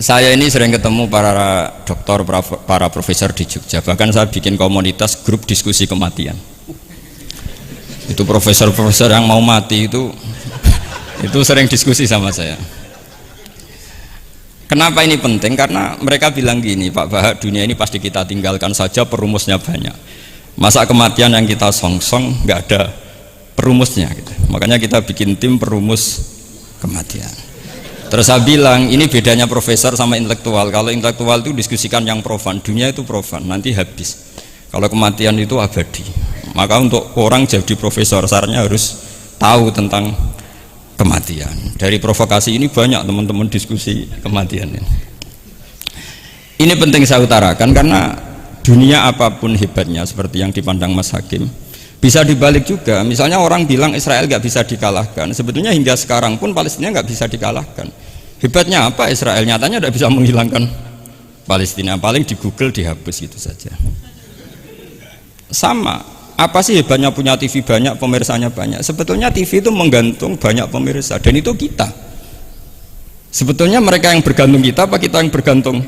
Saya ini sering ketemu para dokter, para profesor di Jogja. Bahkan saya bikin komunitas grup diskusi kematian. Itu profesor-profesor yang mau mati itu sering diskusi sama saya. Kenapa ini penting? Karena mereka bilang gini, Pak Bahak, dunia ini pasti kita tinggalkan saja, perumusnya banyak. Masa kematian yang kita songsong nggak ada perumusnya gitu. Makanya kita bikin tim perumus kematian. Terus saya bilang, ini bedanya profesor sama intelektual. Kalau intelektual itu diskusikan yang profan, dunia itu profan, nanti habis. Kalau kematian itu abadi. Maka untuk orang jadi profesor, sarannya harus tahu tentang kematian. Dari provokasi ini banyak teman-teman diskusi kematian ini. Ini penting saya utarakan karena dunia apapun hebatnya seperti yang dipandang Mas Hakim, bisa dibalik juga. Misalnya orang bilang Israel nggak bisa dikalahkan, sebetulnya hingga sekarang pun Palestina nggak bisa dikalahkan. Hebatnya apa Israel? Nyatanya tidak bisa menghilangkan Palestina, paling di Google dihapus gitu saja. Sama, apa sih hebatnya punya TV banyak, pemirsanya banyak? Sebetulnya TV itu menggantung banyak pemirsa, dan itu kita. Sebetulnya mereka yang bergantung kita, apa kita yang bergantung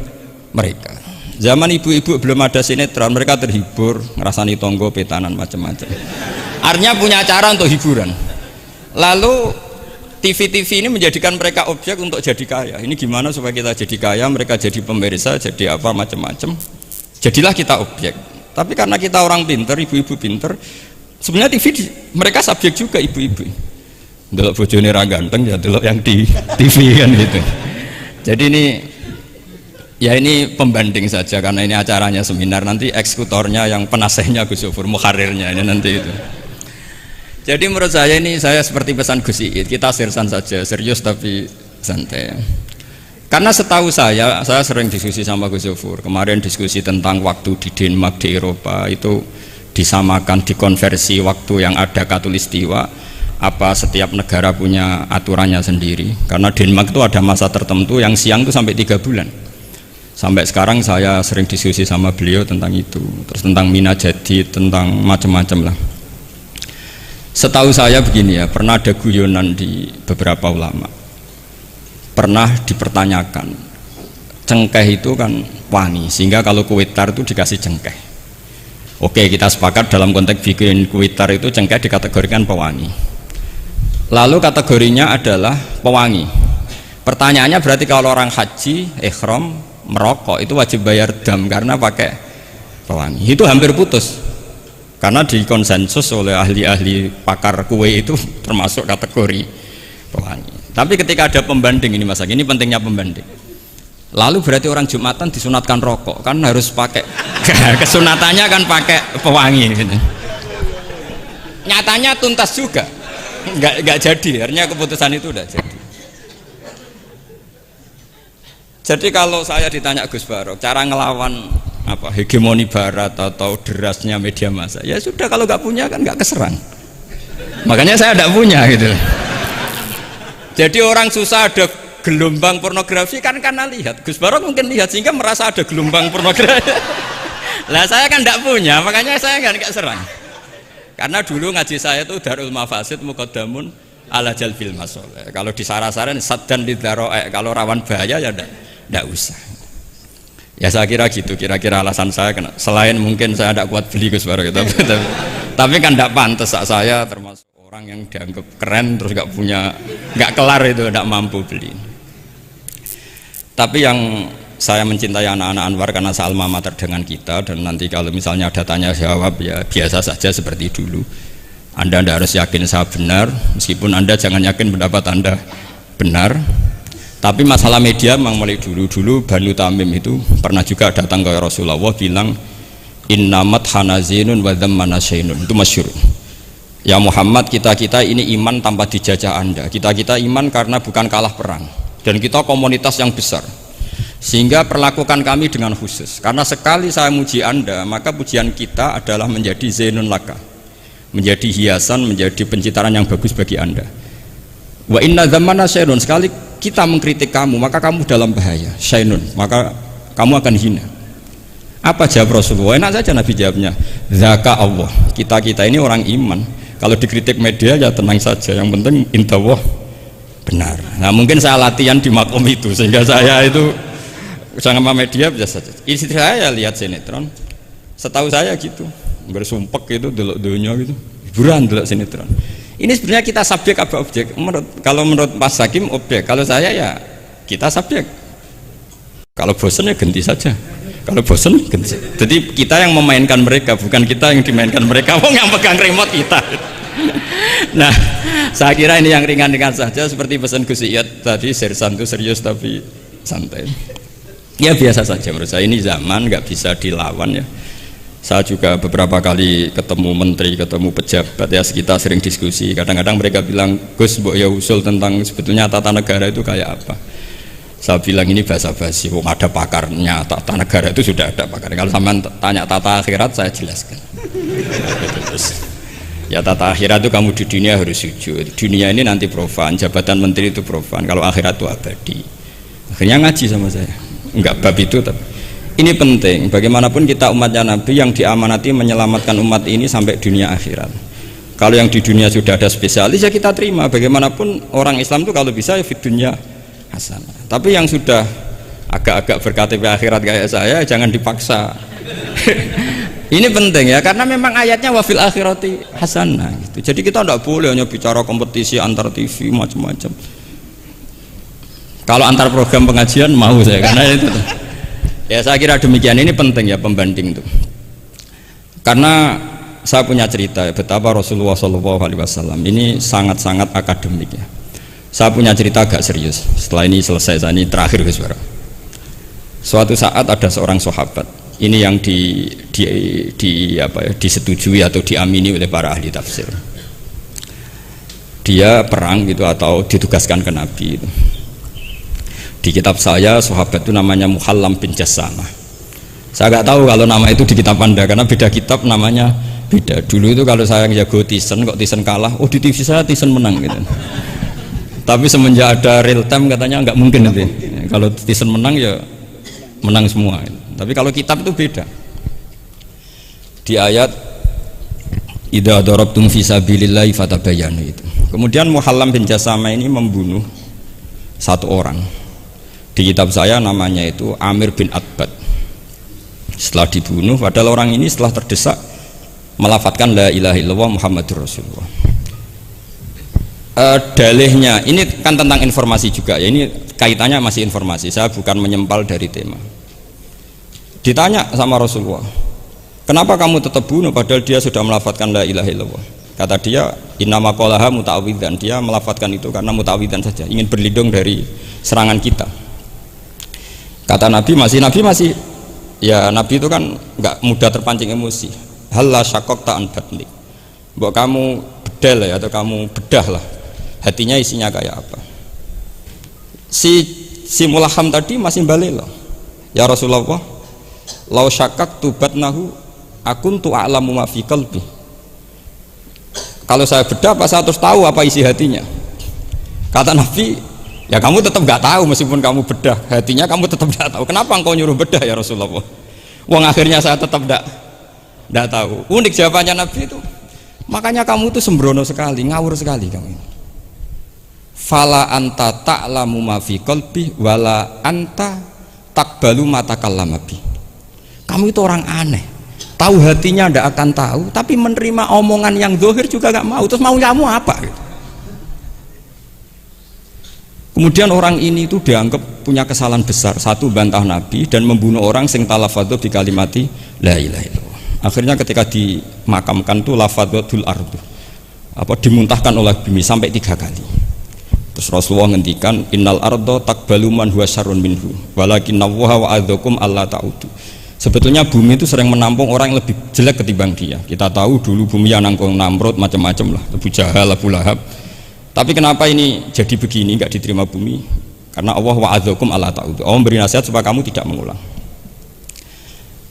mereka? Zaman ibu-ibu belum ada sinetron, mereka terhibur, ngerasani tonggo, petanan, macam-macam. Artinya punya cara untuk hiburan. Lalu TV-TV ini menjadikan mereka objek untuk jadi kaya. Ini gimana supaya kita jadi kaya, mereka jadi pemirsa, jadi apa, macam-macam. Jadilah kita objek. Tapi karena kita orang pinter, ibu-ibu pinter, sebenarnya TV mereka subjek juga, ibu-ibu. Delok bojone ra ganteng, ya delok yang di TV kan gitu. Jadi ini pembanding saja karena ini acaranya seminar, nanti eksekutornya yang penasehnya Gus Yofur, muharirnya ini nanti itu. Jadi menurut saya ini saya seperti pesan Gus Iid, kita sersan saja, serius tapi santai. Karena setahu saya sering diskusi sama Gus Yofur, kemarin diskusi tentang waktu di Denmark di Eropa itu disamakan, dikonversi waktu yang ada katulistiwa, apa setiap negara punya aturannya sendiri. Karena Denmark itu ada masa tertentu yang siang itu sampai 3 bulan. Sampai sekarang saya sering diskusi sama beliau tentang itu, terus tentang Mina Jadi, tentang macam-macam lah. Setahu saya begini ya, pernah ada guyonan di beberapa ulama, pernah dipertanyakan, cengkeh itu kan wangi, sehingga kalau kue tar itu dikasih cengkeh. Oke, kita sepakat dalam konteks bikin kue tar itu cengkeh dikategorikan pewangi. Lalu kategorinya adalah pewangi. Pertanyaannya berarti kalau orang haji, ihram, merokok itu wajib bayar dam karena pakai pewangi. Itu hampir putus karena dikonsensus oleh ahli-ahli pakar kue itu termasuk kategori pewangi. Tapi ketika ada pembanding ini Mas, ini pentingnya pembanding. Lalu berarti orang Jumatan disunatkan rokok kan harus pakai kesunatannya kan pakai pewangi gitu. Nyatanya tuntas juga nggak jadi, artinya keputusan itu udah jadi. Jadi kalau saya ditanya Gus Barok, cara ngelawan apa hegemoni Barat atau derasnya media massa, ya sudah kalau nggak punya kan nggak keserang. Makanya saya tidak punya gitu. Jadi orang susah ada gelombang pornografi kan karena lihat. Gus Barok mungkin lihat sehingga merasa ada gelombang pornografi. Lah saya kan tidak punya, makanya saya nggak serang. Karena dulu ngaji saya itu Darul Mafasid Muqaddamun ala Jalbil Masoleh. Kalau disara-saran saddan lidharo'e, kalau rawan bahaya ya tidak usah. Ya saya kira gitu, kira-kira alasan saya kena. Selain mungkin saya tidak kuat beli Gus Barok, tapi kan tidak pantas saya termasuk orang yang dianggap keren terus nggak kelar itu, tidak mampu beli. Tapi yang saya mencintai anak-anak Anwar karena sealma mater dengan kita, dan nanti kalau misalnya ada tanya jawab ya biasa saja seperti dulu. Anda tidak harus yakin saya benar, meskipun Anda jangan yakin pendapat Anda benar. Tapi masalah media memang mulai dulu Banu Tamim itu pernah juga datang ke Rasulullah bilang innamat hanazinun wa dhammana syainun, itu masyhur. Ya Muhammad, kita ini iman tanpa dijajah Anda, kita iman karena bukan kalah perang, dan kita komunitas yang besar, sehingga perlakukan kami dengan khusus. Karena sekali saya muji Anda, maka pujian kita adalah menjadi zainun laka, menjadi hiasan, menjadi pencitraan yang bagus bagi Anda. Wa inna dhammana syainun, sekali kita mengkritik kamu maka kamu dalam bahaya, syainun, maka kamu akan hina. Apa jawab Rasulullah? Enak saja Nabi jawabnya, zaka Allah, kita ini orang iman, kalau dikritik media ya tenang saja, yang penting intawah benar. Nah mungkin saya latihan di makom itu sehingga saya itu sama media biasa saja. Istri saya lihat sinetron, setahu saya gitu, bersumpek gitu, delok dunia gitu, hiburan delok sinetron. Ini sebenarnya kita subjek apa objek? Kalau menurut Mas Hakim objek, kalau saya ya kita subjek. Kalau bosan ya ganti saja. Kalau bosan ganti. Jadi kita yang memainkan mereka, bukan kita yang dimainkan mereka. Wong yang pegang remote kita. Nah, saya kira ini yang ringan-ringan saja seperti pesan Gus Iyad tadi, sersan itu serius tapi santai. Ya biasa saja menurut saya, ini zaman nggak bisa dilawan ya. Saya juga beberapa kali ketemu menteri, ketemu pejabat ya, kita sering diskusi. Kadang-kadang mereka bilang, Gus, mbok ya usul tentang sebetulnya tata negara itu kayak apa. Saya bilang ini basa-basi, ada pakarnya, tata negara itu sudah ada pakarnya. Kalau sampean tanya tata akhirat, saya jelaskan. Terus, ya tata akhirat itu kamu di dunia harus sujud. Dunia ini nanti profan, jabatan menteri itu profan. Kalau akhirat itu abadi. Akhirnya ngaji sama saya. Enggak bab itu, tapi ini penting. Bagaimanapun kita umatnya Nabi yang diamanati menyelamatkan umat ini sampai dunia akhirat. Kalau yang di dunia sudah ada spesialis ya kita terima. Bagaimanapun orang Islam itu kalau bisa ya fit dunya hasanah. Tapi yang sudah agak-agak berKTP akhirat kayak saya jangan dipaksa. Ini penting ya, karena memang ayatnya wafil akhirati hasanah gitu. Jadi kita tidak boleh hanya bicara kompetisi antar TV macam-macam. Kalau antar program pengajian mau saya, karena itu ya saya kira demikian. Ini penting ya pembanding itu, karena saya punya cerita ya, betapa Rasulullah SAW ini sangat-sangat akademik ya. Saya punya cerita agak serius. Setelah ini selesai, saya ini terakhir Gus Bara. Suatu saat ada seorang sahabat, ini yang disetujui atau diamini oleh para ahli tafsir. Dia perang gitu atau ditugaskan ke Nabi itu. Di kitab saya sahabat itu namanya Muhallam bin Jassamah. Saya nggak tahu kalau nama itu di kitab Anda karena beda kitab namanya beda. Dulu itu kalau saya jago Tyson, kok Tyson kalah, oh di TV saya Tyson menang gitu. Tapi semenjak ada real time katanya nggak mungkin nanti. Kalau Tyson menang ya menang semua. Tapi kalau kitab itu beda. Di ayat idza darabtum fi sabilillahi fatabayyanu itu. Kemudian Muhallam bin Jassamah ini membunuh satu orang. Di kitab saya namanya itu Amir bin Atbad. Setelah dibunuh, padahal orang ini setelah terdesak melafadzkan la ilaha illallah Muhammadur Rasulullah. Dalihnya ini kan tentang informasi juga ya, ini kaitannya masih informasi, saya bukan menyempal dari tema. Ditanya sama Rasulullah, kenapa kamu tetap bunuh padahal dia sudah melafadzkan la ilaha illallah? Kata dia, innama qalaha muta'awwidzan, dia melafadzkan itu karena muta'awwidzan saja, ingin berlindung dari serangan kita. Kata Nabi masih ya, Nabi itu kan nggak mudah terpancing emosi. Halla syaqaqta an batnik, mbok kamu bedal ya, atau kamu bedah lah hatinya isinya kayak apa. Si Mulaham tadi masih balik loh, ya Rasulullah, lau syaqaqtu batnahu akuntu a'lamu ma fi qalbi. Kalau saya bedah apa saya terus tahu apa isi hatinya? Kata Nabi, ya kamu tetap nggak tahu meskipun kamu bedah hatinya, kamu tetap nggak tahu. Kenapa engkau nyuruh bedah ya Rasulullah? Wong akhirnya saya tetap nggak tahu. Unik jawabannya Nabi itu. Makanya kamu itu sembrono sekali, ngawur sekali kamu ini. Fala anta ta'lamu ma fi qalbi wala anta taqbalu ma takallama bi. Kamu itu orang aneh. Tahu hatinya ndak akan tahu, tapi menerima omongan yang zahir juga nggak mau. Terus mau kamu apa gitu? Kemudian orang ini itu dianggap punya kesalahan besar. Satu, bantah Nabi dan membunuh orang sing talafadhu bi kalimati la ilaha illallah. Akhirnya ketika dimakamkan tuh lafadhatul ardu, dimuntahkan oleh bumi sampai 3 kali. Terus Rasulullah ngendikan innal ardo taqbalu man huwa syarrun minhu walakinnallaha wa'adzakum alla ta'udu. Sebetulnya bumi itu sering menampung orang yang lebih jelek ketimbang dia. Kita tahu dulu bumi yang nangkung Namrud macam-macam lah, Abu Jahal, Abu Lahab. Tapi kenapa ini jadi begini, nggak diterima bumi? Karena Allah wa'adzakum alla ta'udu. Allah memberi nasihat supaya kamu tidak mengulang.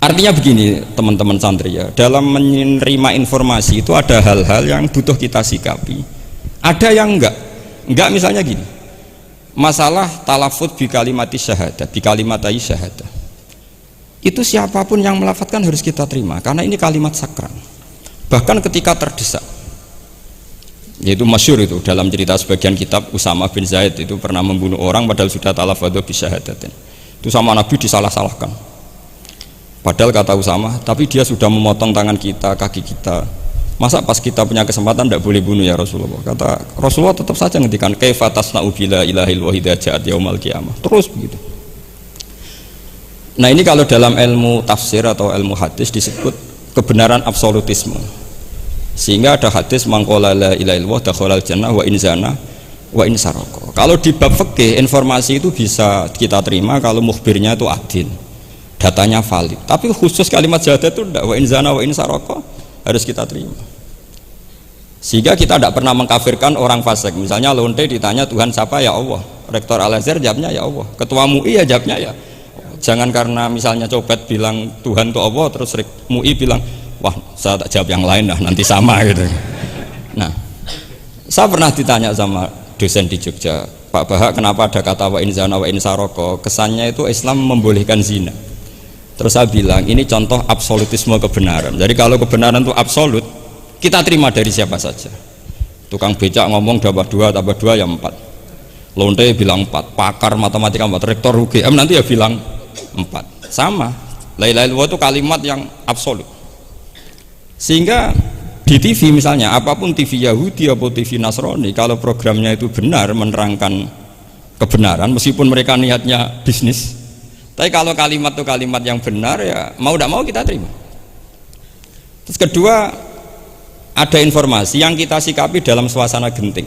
Artinya begini teman-teman santri ya, dalam menerima informasi itu ada hal-hal yang butuh kita sikapi, ada yang enggak misalnya gini, masalah talafut bi kalimati syahadah, bi kalimatai syahadah, itu siapapun yang melafadzkan harus kita terima karena ini kalimat sakral. Bahkan ketika terdesak, yaitu masyhur itu dalam cerita sebagian kitab, Usama bin Zaid itu pernah membunuh orang padahal sudah talafadhu bi syahadatin. Itu sama Nabi disalah-salahkan. Padahal kata Usama, tapi dia sudah memotong tangan kita, kaki kita. Masa pas kita punya kesempatan tidak boleh bunuh ya Rasulullah? Kata Rasulullah tetap saja ngendikan kaifa tasna'u bila ilahil wahida ja'at yaumal qiyamah. Terus begitu. Nah ini kalau dalam ilmu tafsir atau ilmu hadis disebut kebenaran absolutisme. Sehingga ada hadis mangqala la ilaha illallah dakhalal jannah wa in zana wa in saraka. Kalau di bab fikih informasi itu bisa kita terima kalau mukhbirnya itu adil, datanya valid. Tapi khusus kalimat syahadat itu tidak, wa in zana wa in saraka harus kita terima. Sehingga kita tidak pernah mengkafirkan orang fasik. Misalnya lonte ditanya Tuhan siapa, ya Allah. Rektor Al-Azhar jawabnya ya Allah. Ketua MUI ya jawabnya ya. Jangan karena misalnya copet bilang Tuhan itu Allah, terus MUI bilang wah saya tak jawab yang lain lah, nanti sama gitu. Nah, saya pernah ditanya sama dosen di Jogja, Pak Bahak, kenapa ada kata wa in zana wa in saroko? Kesannya itu Islam membolehkan zina. Terus saya bilang ini contoh absolutisme kebenaran. Jadi kalau kebenaran itu absolut, kita terima dari siapa saja. Tukang becak ngomong tambah 2 tambah 2 ya 4. Lonte bilang 4, pakar matematika 4, rektor UGM nanti ya bilang 4. Sama. La ilaha illallah itu kalimat yang absolut. Sehingga di TV misalnya, apapun TV Yahudi atau TV Nasrani, kalau programnya itu benar menerangkan kebenaran, meskipun mereka niatnya bisnis, tapi kalau kalimat itu kalimat yang benar ya mau tidak mau kita terima. Terus kedua, ada informasi yang kita sikapi dalam suasana genting.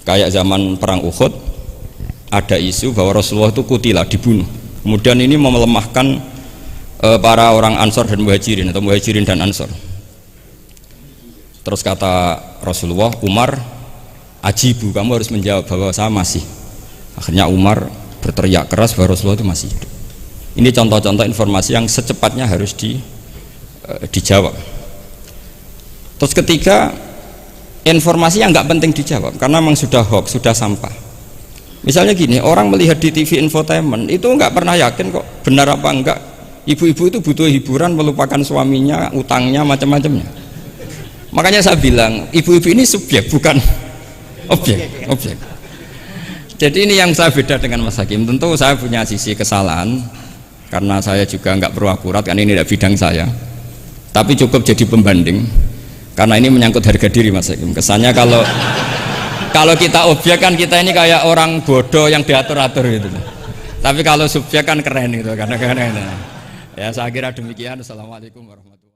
Kayak zaman perang Uhud, ada isu bahwa Rasulullah itu kutilah, dibunuh. Kemudian ini melemahkan para orang Ansor dan Muhajirin, atau Muhajirin dan Ansor. Terus kata Rasulullah, Umar, ajibu, kamu harus menjawab bahwa saya masih. Akhirnya Umar berteriak keras bahwa Rasulullah itu masih hidup. Ini contoh-contoh informasi yang secepatnya harus dijawab. Terus ketiga, informasi yang nggak penting dijawab karena memang sudah hoax, sudah sampah. Misalnya gini, orang melihat di TV infotainment itu nggak pernah yakin kok benar apa enggak. Ibu-ibu itu butuh hiburan, melupakan suaminya, utangnya, macam-macamnya. Makanya saya bilang ibu-ibu ini subjek bukan objek. Jadi ini yang saya beda dengan Mas Hakim. Tentu saya punya sisi kesalahan karena saya juga nggak perlu akurat, karena ini tidak bidang saya, tapi cukup jadi pembanding karena ini menyangkut harga diri Mas Hakim. Kesannya kalau kita objek kan kita ini kayak orang bodoh yang diatur-atur gitu, tapi kalau subjek kan keren gitu, karena ya saya kira demikian. Assalamualaikum warahmatullahi wabarakatuh.